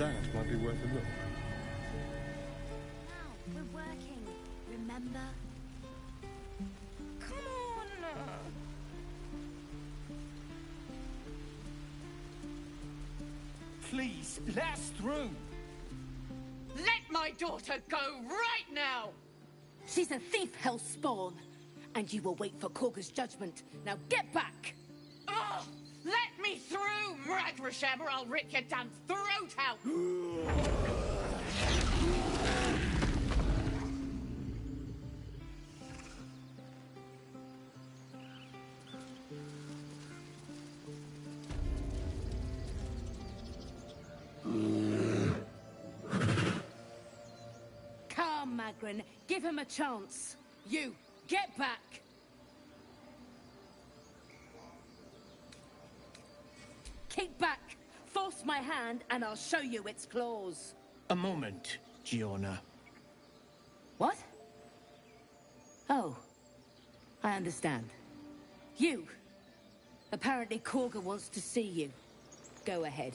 That might be worth a look. Now, we're working. Remember? Come on! Please, let us through! Let my daughter go right now! She's a thief, Hellspawn. And you will wait for Korga's judgment. Now get back! Oh, let me through, Ragrasham, or I'll rip your damn throat out! Come, Magrin. Give him a chance. You, get back! Keep back! Force my hand and I'll show you its claws. A moment, Giona. What? Oh. I understand. You! Apparently Korga wants to see you. Go ahead.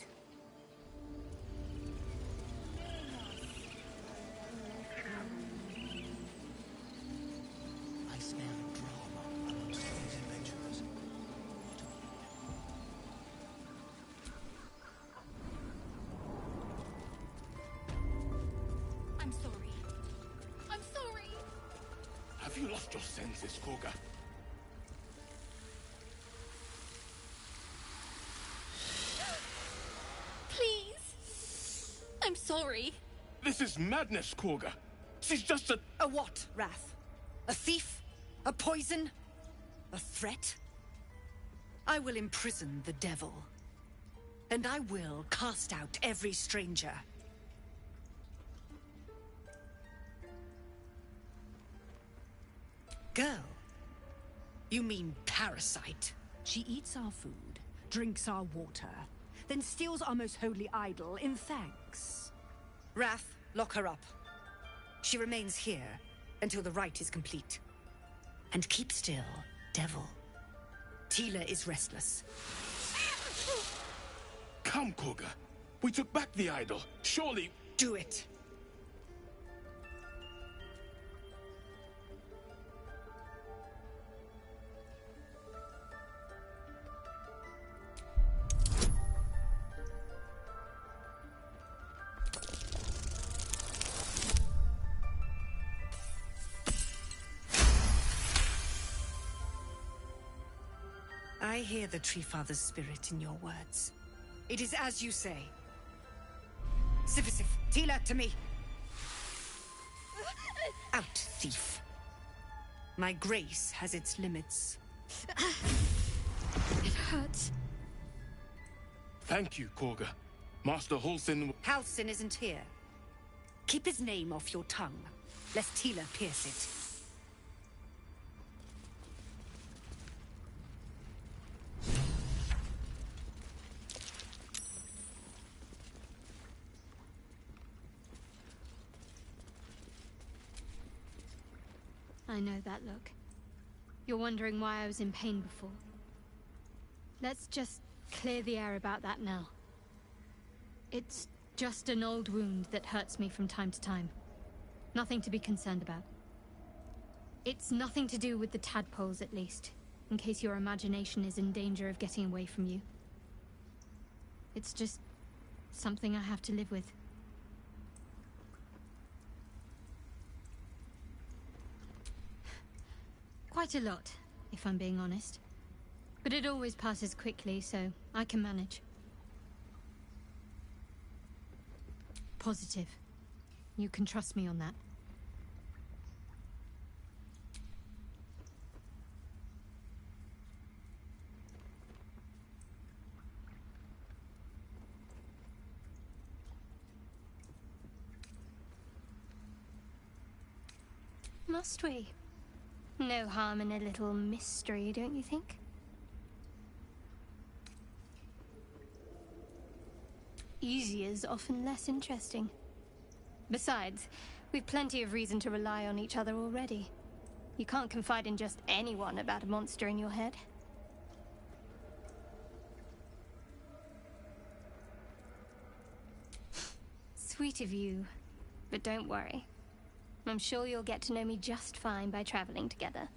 I smell drama amongst these adventurers. I'm sorry. I'm sorry! Have you lost your senses, Korga? Please! I'm sorry. This is madness, Korga. She's just a... A what, Wrath? A thief? A poison? A threat? I will imprison the devil. And I will cast out every stranger. Girl? You mean parasite? She eats our food, drinks our water, then steals our most holy idol in thanks. Wrath, lock her up. She remains here until the rite is complete. And keep still, devil. Tila is restless. Come, Korga. We took back the idol. Surely... Do it. I hear the Tree Father's spirit in your words. It is as you say. Sifisif, Tila, to me! Out, thief. My grace has its limits. It hurts. Thank you, Korga. Master Halsin... Halsin isn't here. Keep his name off your tongue, lest Tila pierce it. I know that look. You're wondering why I was in pain before. Let's just clear the air about that now. It's just an old wound that hurts me from time to time. Nothing to be concerned about. It's nothing to do with the tadpoles, at least, in case your imagination is in danger of getting away from you. It's just something I have to live with. Quite a lot, if I'm being honest. But it always passes quickly, so I can manage. Positive. You can trust me on that. Must we? No harm in a little mystery, don't you think? Easier's often less interesting. Besides, we've plenty of reason to rely on each other already. You can't confide in just anyone about a monster in your head. Sweet of you, but don't worry. I'm sure you'll get to know me just fine by traveling together.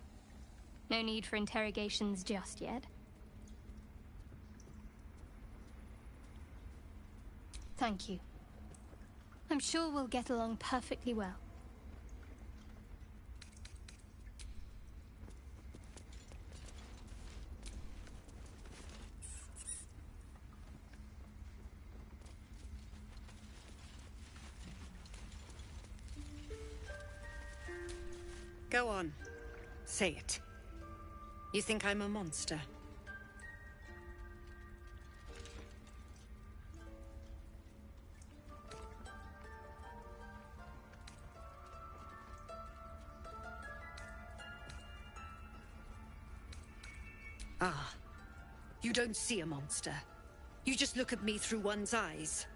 No need for interrogations just yet. Thank you. I'm sure we'll get along perfectly well. Go on. Say it. You think I'm a monster? Ah. You don't see a monster. You just look at me through one's eyes.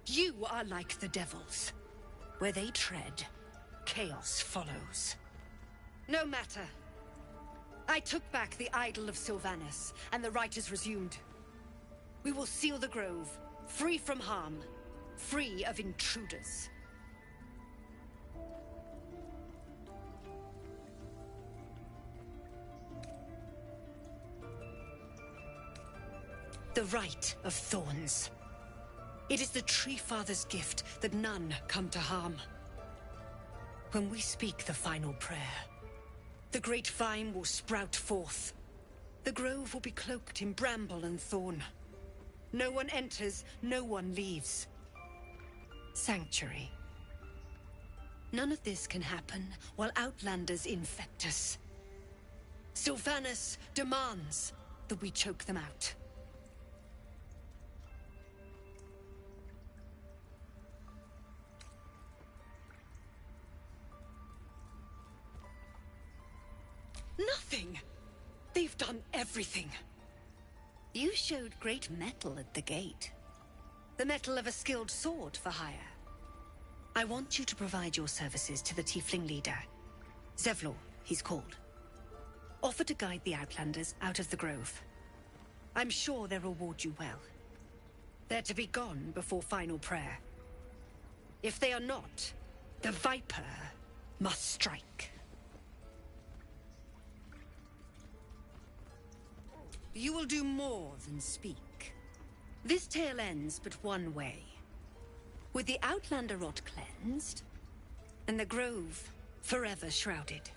You are like the devils. Where they tread, chaos follows. No matter. I took back the idol of Sylvanas, and the rite is resumed. We will seal the grove, free from harm, free of intruders. The Rite of Thorns. It is the Tree Father's gift that none come to harm. When we speak the final prayer, the great vine will sprout forth. The grove will be cloaked in bramble and thorn. No one enters, no one leaves. Sanctuary. None of this can happen while Outlanders infect us. Sylvanas demands that we choke them out. Nothing! They've done everything. You showed great mettle at the gate. The mettle of a skilled sword for hire. I want you to provide your services to the Tiefling leader. Zevlor, he's called. Offer to guide the Outlanders out of the grove. I'm sure they'll reward you well. They're to be gone before final prayer. If they are not, the Viper must strike. You will do more than speak. This tale ends but one way. With the Outlander rot cleansed, and the grove forever shrouded.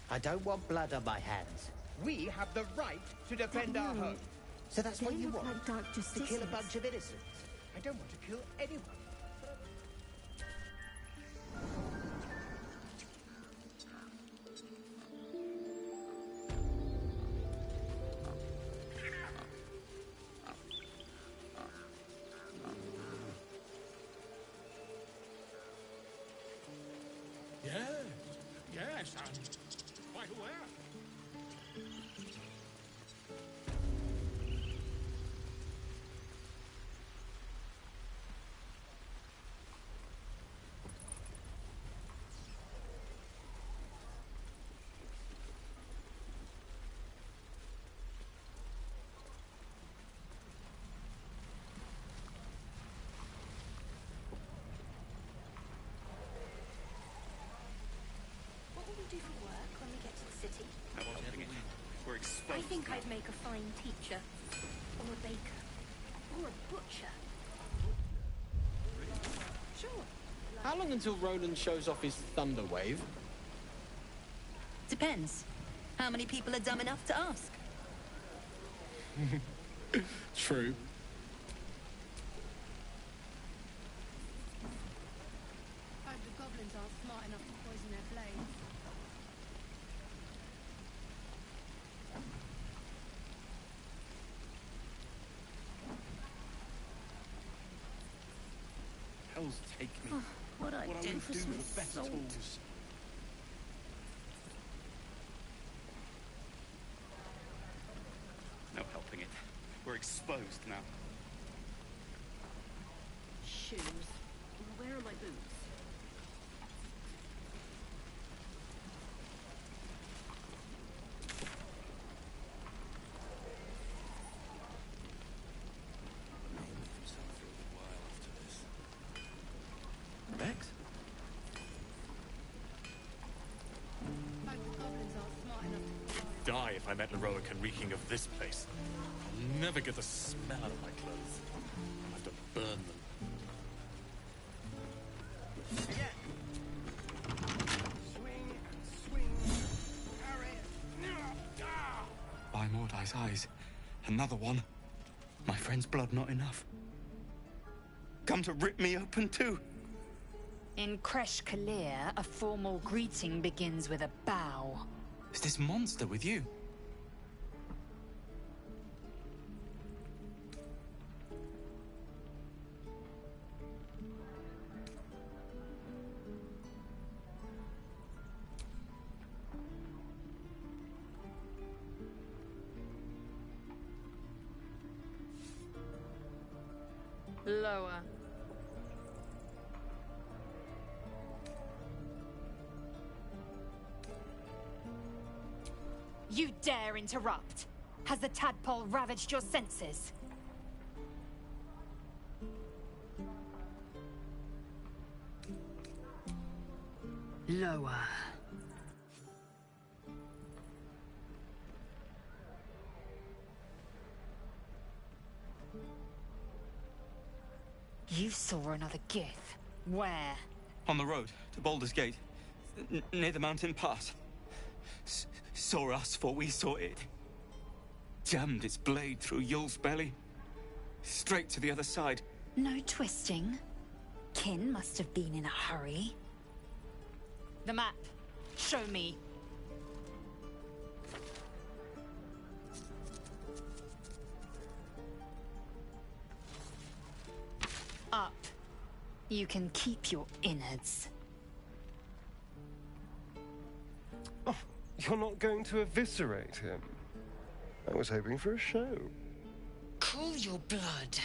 I don't want blood on my hands. We have the right to defend our home. So that's what you want? Like dark To kill a bunch of innocents? I don't want to kill anyone. Yes, I'm quite aware. Do for work when we get to the city? We're exposed. I think I'd make a fine teacher, or a baker, or a butcher. Sure. How long until Roland shows off his thunder wave? Depends. How many people are dumb enough to ask? True. Hope the goblins aren't smart enough to poison their blades. Hell's take me. Oh, what I do for some with better salt. tools. No helping it. We're exposed now. Shoes. Where are my boots? I met Leroica reeking of this place. I'll never get the smell out of my clothes. I'll have to burn them. By Mordai's eyes. Another one. My friend's blood not enough. Come to rip me open too. In Kresh Kalir, a formal greeting begins with a bow. Is this monster with you? Lower. You dare interrupt? Has the tadpole ravaged your senses? Lower. You saw another gith. Where? On the road to Baldurs Gate, near the mountain pass. Saw us, for we saw it. Jammed its blade through Yul's belly. Straight to the other side. No twisting. Kin must have been in a hurry. The map. Show me. Up. You can keep your innards. Oh, you're not going to eviscerate him? I was hoping for a show. Cool your blood.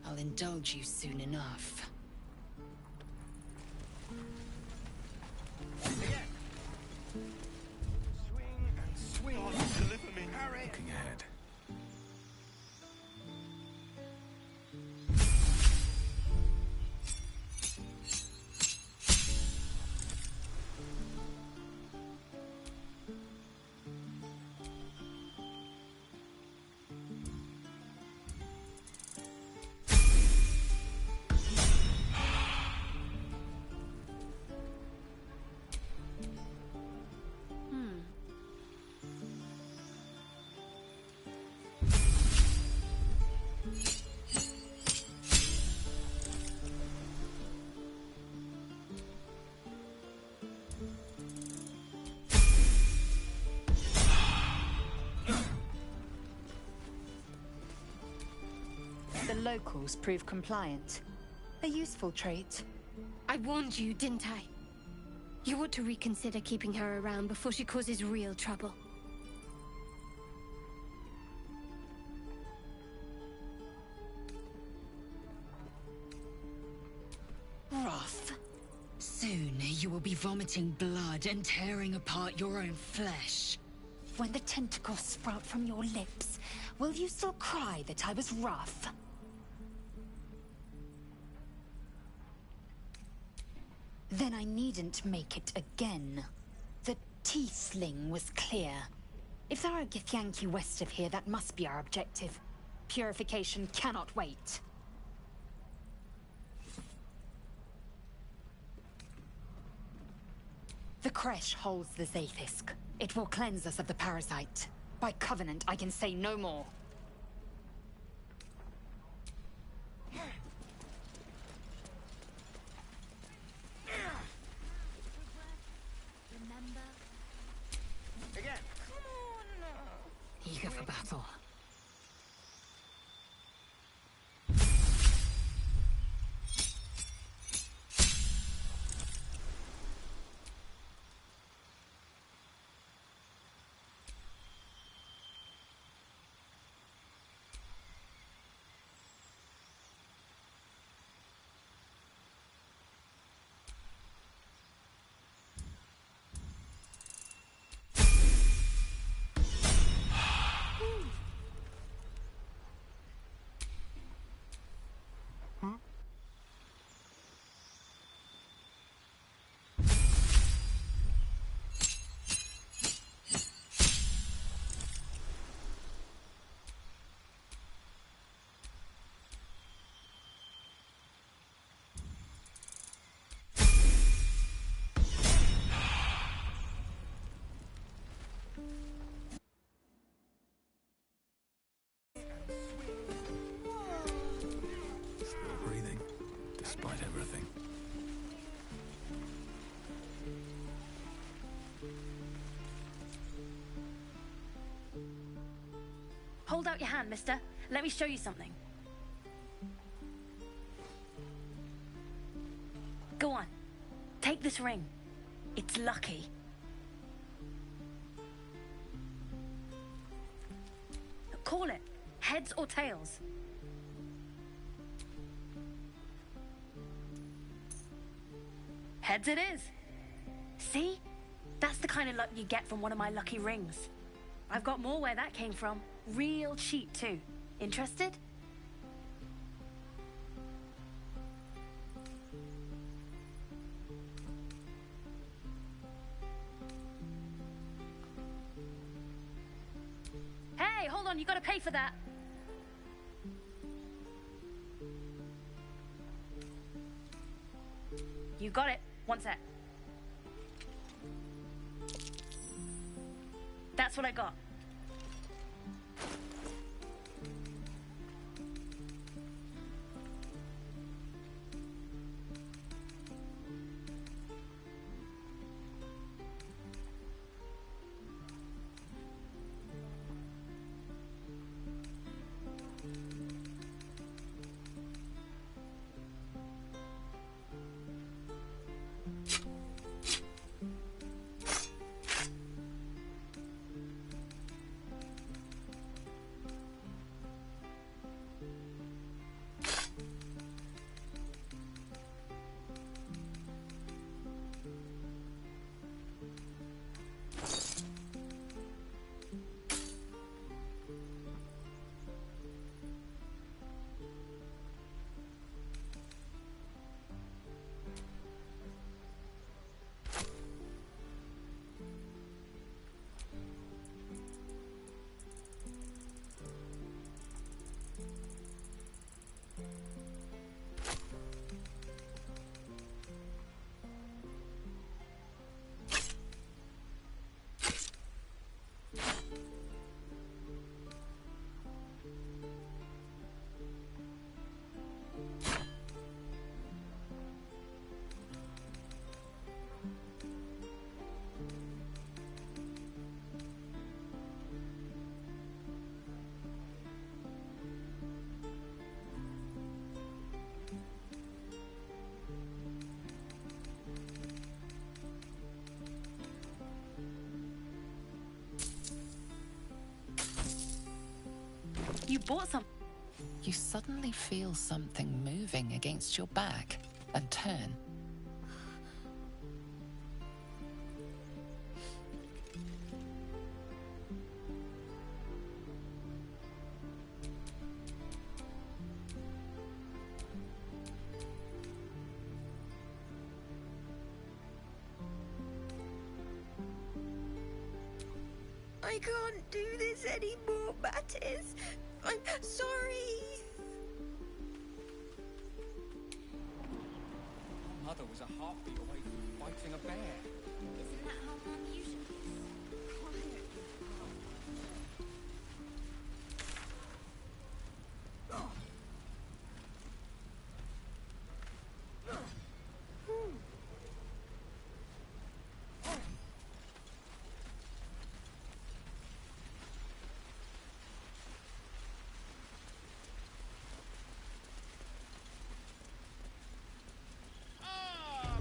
I'll indulge you soon enough. Swing. Deliver me. Looking ahead. The locals prove compliant. A useful trait. I warned you, didn't I? You ought to reconsider keeping her around before she causes real trouble. Rough. Soon you will be vomiting blood and tearing apart your own flesh. When the tentacles sprout from your lips, will you still cry that I was rough? Then I needn't make it again. The T-sling was clear. If there are Githyanki west of here, that must be our objective. Purification cannot wait. The Kresh holds the Zaithisk. It will cleanse us of the parasite. By covenant, I can say no more. Eager for battle. Hold out your hand, mister. Let me show you something. Go on. Take this ring. It's lucky. Call it. Heads or tails. Heads it is. See? That's the kind of luck you get from one of my lucky rings. I've got more where that came from. Real cheap, too. Interested? Hey, hold on, you gotta pay for that. You got it. One sec. That's what I got. You bought some. You suddenly feel something moving against your back and turn. I can't do this anymore, Mattis. I'm sorry. Mother was a heartbeat away from fighting a bear. Isn't that how Mum usually is? Quiet.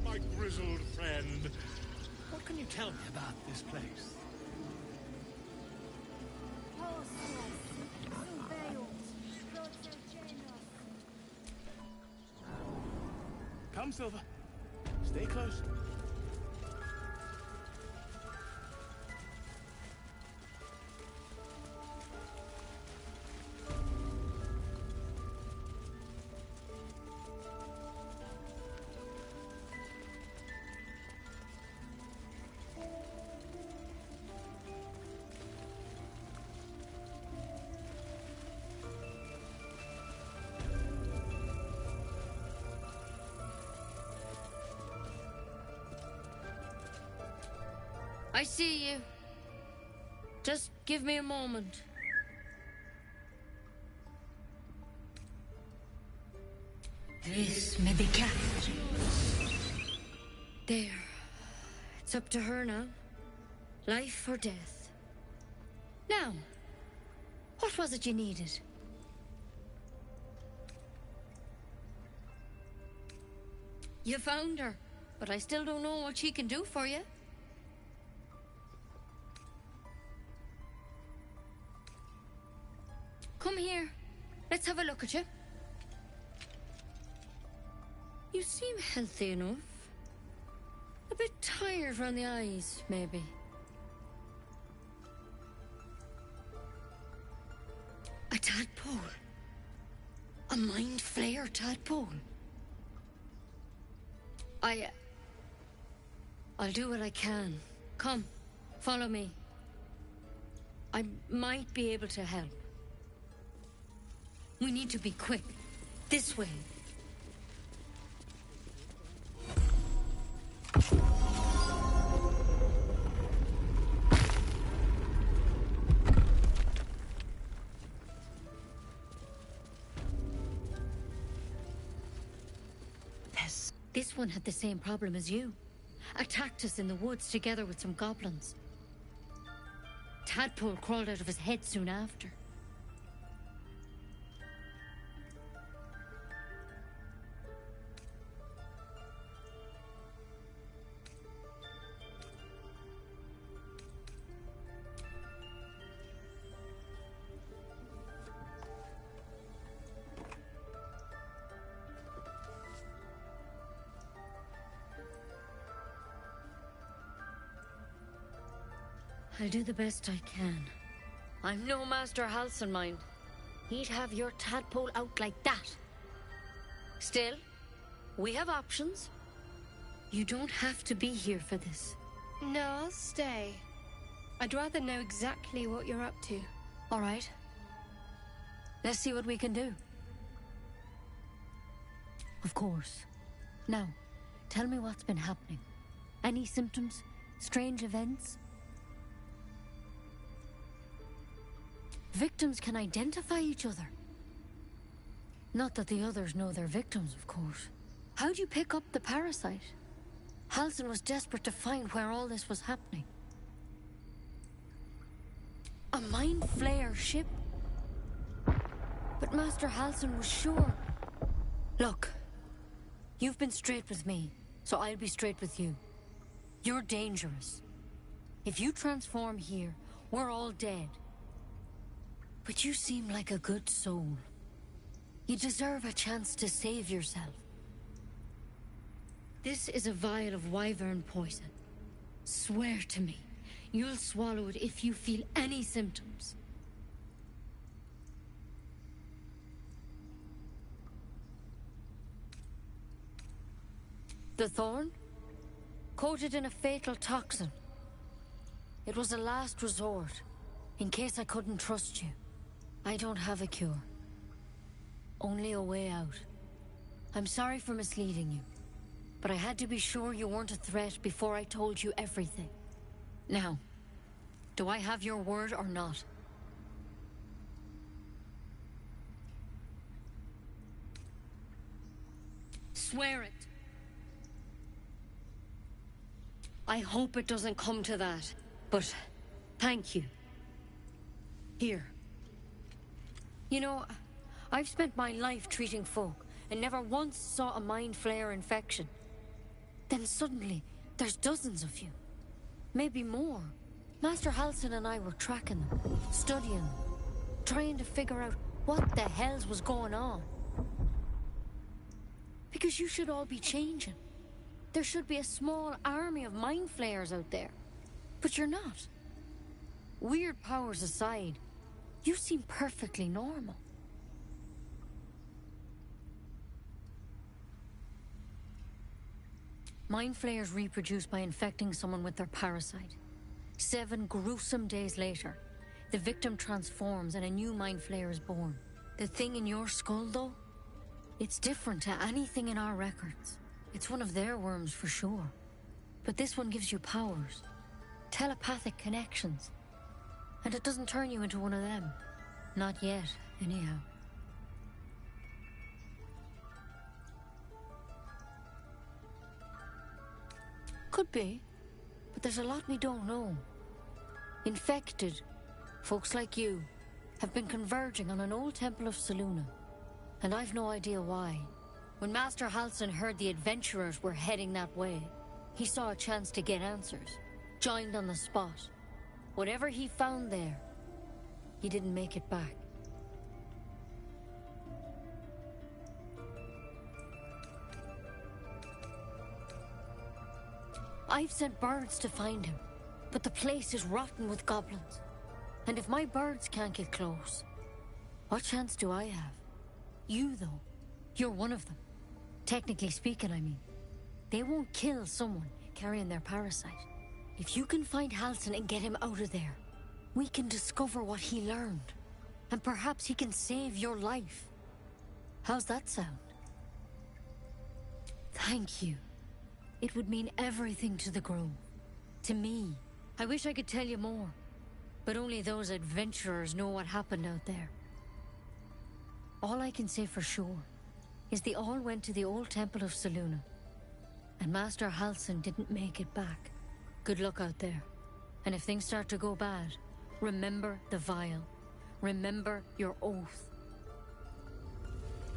My grizzled friend. What can you tell me about this place? Come, Silver. Stay close. I see you. Just give me a moment. This may be kept. There. It's up to her now. Life or death. Now, What was it you needed? You found her, but I still don't know what she can do for you. Come here. Let's have a look at you. You seem healthy enough. A bit tired around the eyes, maybe. A tadpole. A mind flayer tadpole. I'll do what I can. Come, follow me. I might be able to help. We need to be quick. This way. This one had the same problem as you. Attacked us in the woods together with some goblins. Tadpole crawled out of his head soon after. I'll do the best I can. I'm no Master Halsin, mind. He'd have your tadpole out like that. Still, we have options. You don't have to be here for this. No, I'll stay. I'd rather know exactly what you're up to. All right. Let's see what we can do. Of course. Now, tell me what's been happening. Any symptoms? Strange events? Victims can identify each other. Not that the others know they're victims, of course. How'd you pick up the parasite? Halsin was desperate to find where all this was happening. A mind flayer ship? But Master Halsin was sure. Look, you've been straight with me, so I'll be straight with you. You're dangerous. If you transform here, we're all dead. But you seem like a good soul. You deserve a chance to save yourself. This is a vial of wyvern poison. Swear to me, you'll swallow it if you feel any symptoms. The thorn? Coated in a fatal toxin. It was a last resort, in case I couldn't trust you. I don't have a cure. Only a way out. I'm sorry for misleading you, but I had to be sure you weren't a threat before I told you everything. Now, do I have your word or not? Swear it. I hope it doesn't come to that, but thank you. Here. You know, I've spent my life treating folk and never once saw a mind flayer infection. Then suddenly, there's dozens of you. Maybe more. Master Halsin and I were tracking them, studying them, trying to figure out what the hells was going on. Because you should all be changing. There should be a small army of mind flayers out there. But you're not. Weird powers aside, you seem perfectly normal. Mind flayers reproduce by infecting someone with their parasite. 7 gruesome days later, the victim transforms and a new mind flayer is born. The thing in your skull, though, it's different to anything in our records. It's one of their worms for sure. But this one gives you powers. Telepathic connections. And it doesn't turn you into one of them. Not yet, anyhow. Could be, but there's a lot we don't know. Infected, folks like you, have been converging on an old temple of Selûne, and I've no idea why. When Master Halsin heard the adventurers were heading that way, he saw a chance to get answers, joined on the spot. Whatever he found there, he didn't make it back. I've sent birds to find him, but the place is rotten with goblins. And if my birds can't get close, what chance do I have? You, though, you're one of them. Technically speaking, I mean. They won't kill someone carrying their parasite. If you can find Halsin and get him out of there, we can discover what he learned. And perhaps he can save your life. How's that sound? Thank you. It would mean everything to the Grove. To me. I wish I could tell you more. But only those adventurers know what happened out there. All I can say for sure is they all went to the old temple of Selûne. And Master Halsin didn't make it back. Good luck out there. And if things start to go bad, remember the vial. Remember your oath.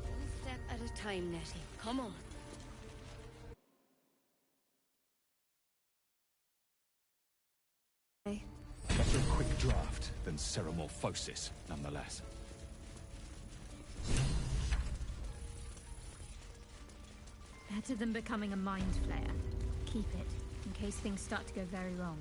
One step at a time, Nettie. Come on. Better a quick draft than ceremorphosis, nonetheless. Better than becoming a mind flayer. Keep it, in case things start to go very wrong.